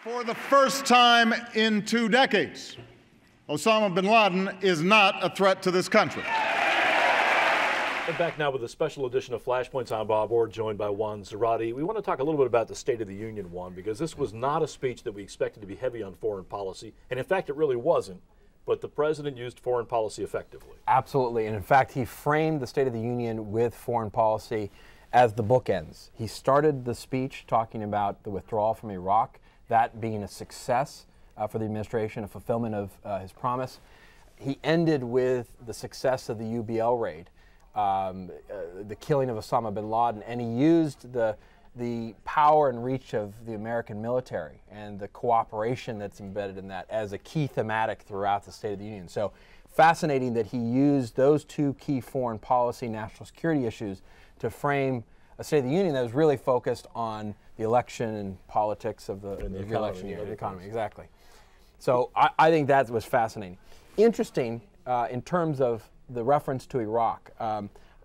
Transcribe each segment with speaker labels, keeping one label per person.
Speaker 1: For the first time in 2 decades, Osama bin Laden is not a threat to this country.
Speaker 2: And back now with a special edition of Flashpoints. I'm Bob Orr, joined by Juan Zarate. We want to talk a little bit about the State of the Union, Juan, because this was not a speech that we expected to be heavy on foreign policy, and in fact it really wasn't, but the president used foreign policy effectively.
Speaker 3: Absolutely, and in fact he framed the State of the Union with foreign policy as the bookends. He started the speech talking about the withdrawal from Iraq, that being a success for the administration, a fulfillment of his promise. He ended with the success of the UBL raid, the killing of Osama bin Laden, and he used the power and reach of the American military and the cooperation that's embedded in that as a key thematic throughout the State of the Union. So fascinating that he used those two key foreign policy, national security issues to frame a State of the Union that was really focused on the election and politics of the election year, the economy, exactly. So I think that was fascinating. Interesting in terms of the reference to Iraq.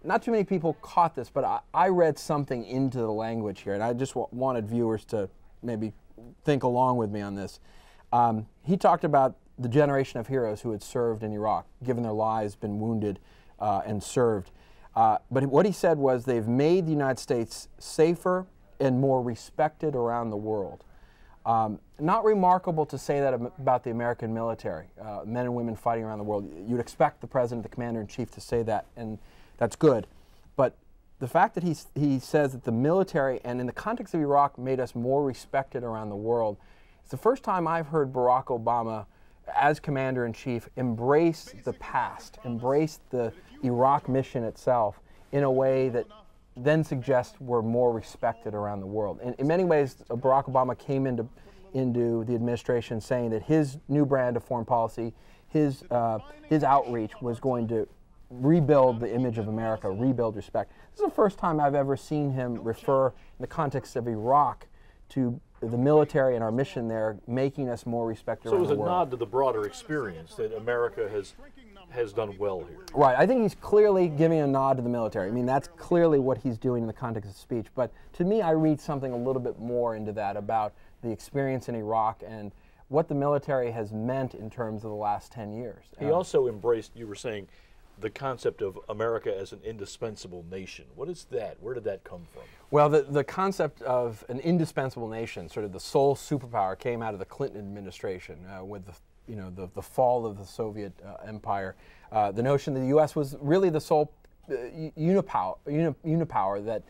Speaker 3: Not too many people caught this, but I read something into the language here, and I just wanted viewers to maybe think along with me on this. He talked about the generation of heroes who had served in Iraq, given their lives, been wounded, and served. But what he said was they've made the United States safer and more respected around the world. Not remarkable to say that about the American military, men and women fighting around the world. You'd expect the president, the commander-in-chief, to say that, and that's good. But the fact that he says that the military, and in the context of Iraq, made us more respected around the world, it's the first time I've heard Barack Obama, as commander-in-chief, embrace the past, embrace the Iraq mission itself in a way that then suggests we're more respected around the world. In many ways, Barack Obama came into the administration saying that his new brand of foreign policy, his outreach was going to rebuild the image of America, rebuild respect. This is the first time I've ever seen him refer, in the context of Iraq, to the military and our mission there making us more respected around the world.
Speaker 2: So it was a nod to the broader experience that America has done well here.
Speaker 3: Right. I think he's clearly giving a nod to the military. I mean, that's clearly what he's doing in the context of speech. But to me, I read something a little bit more into that about the experience in Iraq and what the military has meant in terms of the last 10 years.
Speaker 2: He also embraced, you were saying, the concept of America as an indispensable nation. What is that? Where did that come from?
Speaker 3: Well, the concept of an indispensable nation, sort of the sole superpower, came out of the Clinton administration with the fall of the Soviet empire. The notion that the U.S. was really the sole unipower that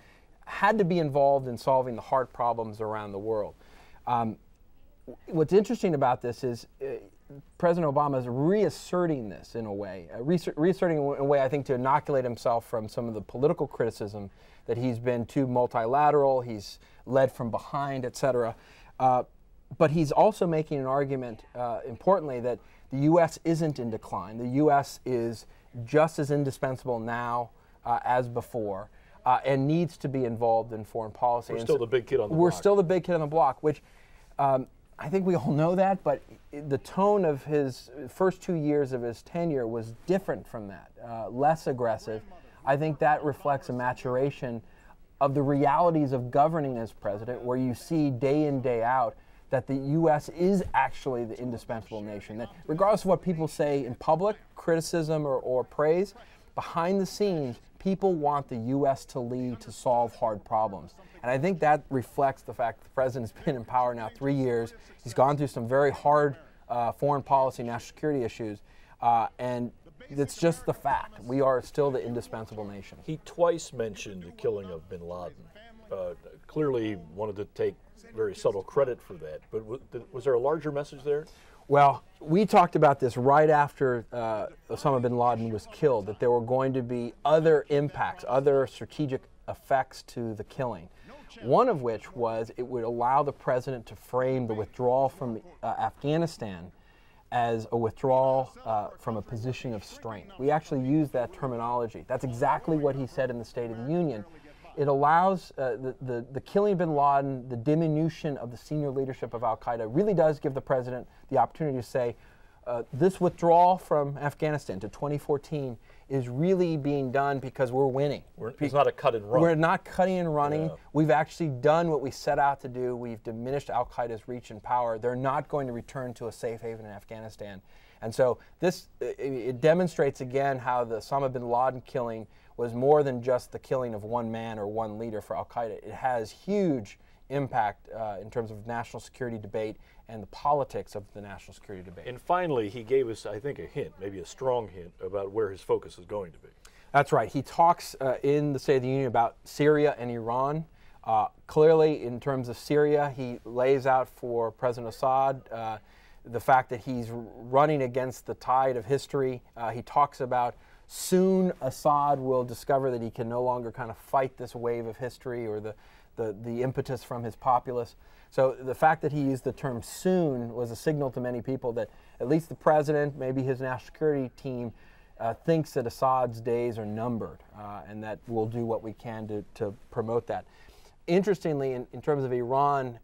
Speaker 3: had to be involved in solving the hard problems around the world. What's interesting about this is President Obama is reasserting this in a way, reasserting in a way I think to inoculate himself from some of the political criticism that he's been too multilateral, he's led from behind, etc. But he's also making an argument, importantly, that the U.S. isn't in decline. The U.S. is just as indispensable now as before and needs to be involved in foreign policy.
Speaker 2: We're still the big kid on the block.
Speaker 3: We're still the big kid on the block, which I think we all know that, but the tone of his first 2 years of his tenure was different from that, less aggressive. I think that reflects a maturation of the realities of governing as president, where you see day in, day out that the U.S. is actually the indispensable nation. That regardless of what people say in public, criticism or praise, behind the scenes, people want the U.S. to lead to solve hard problems. And I think that reflects the fact that the president's been in power now 3 years. He's gone through some very hard foreign policy, national security issues, and it's just the fact. We are still the indispensable nation.
Speaker 2: He twice mentioned the killing of bin Laden. Clearly wanted to take very subtle credit for that, but was there a larger message there?
Speaker 3: Well, we talked about this right after Osama bin Laden was killed, that there were going to be other impacts, other strategic effects to the killing. One of which was it would allow the president to frame the withdrawal from Afghanistan as a withdrawal from a position of strength. We actually use that terminology. That's exactly what he said in the State of the Union. It allows the killing of bin Laden, the diminution of the senior leadership of al-Qaeda really does give the president the opportunity to say, this withdrawal from Afghanistan to 2014 is really being done because we're winning.
Speaker 2: It's not a cut and run.
Speaker 3: We're not cutting and running.
Speaker 2: Yeah.
Speaker 3: We've actually done what we set out to do. We've diminished al-Qaeda's reach and power. They're not going to return to a safe haven in Afghanistan. And so it demonstrates again how the Osama bin Laden killing was more than just the killing of one man or one leader for al-Qaeda. It has huge impact in terms of national security debate and the politics of the national security debate.
Speaker 2: And finally, he gave us, I think, a hint, maybe a strong hint, about where his focus is going to be.
Speaker 3: That's right. He talks in the State of the Union about Syria and Iran. Clearly, in terms of Syria, he lays out for President Assad the fact that he's running against the tide of history. He talks about soon Assad will discover that he can no longer kind of fight this wave of history or the impetus from his populace. So the fact that he used the term soon was a signal to many people that at least the president, maybe his national security team, thinks that Assad's days are numbered and that we'll do what we can to promote that. Interestingly, in terms of Iran,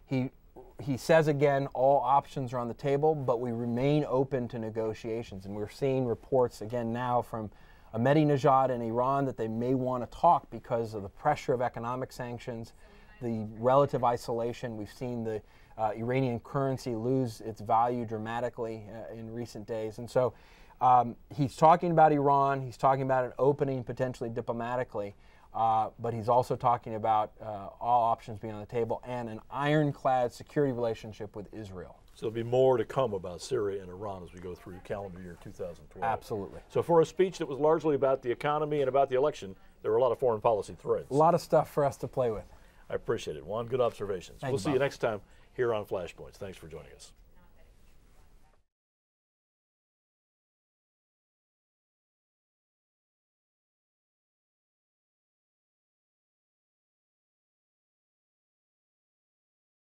Speaker 3: he says again, all options are on the table, but we remain open to negotiations. And we're seeing reports again now from Ahmadinejad in Iran that they may want to talk because of the pressure of economic sanctions, the relative isolation. We've seen the Iranian currency lose its value dramatically in recent days. And so he's talking about Iran, he's talking about an opening potentially diplomatically, but he's also talking about all options being on the table and an ironclad security relationship with Israel.
Speaker 2: So there'll be more to come about Syria and Iran as we go through calendar year 2012.
Speaker 3: Absolutely.
Speaker 2: So for a speech that was largely about the economy and about the election, there were a lot of foreign policy threads.
Speaker 3: A lot of stuff for us to play with.
Speaker 2: I appreciate it, Juan. Good observations. We'll see you next time here on Flashpoints. Thanks for joining us.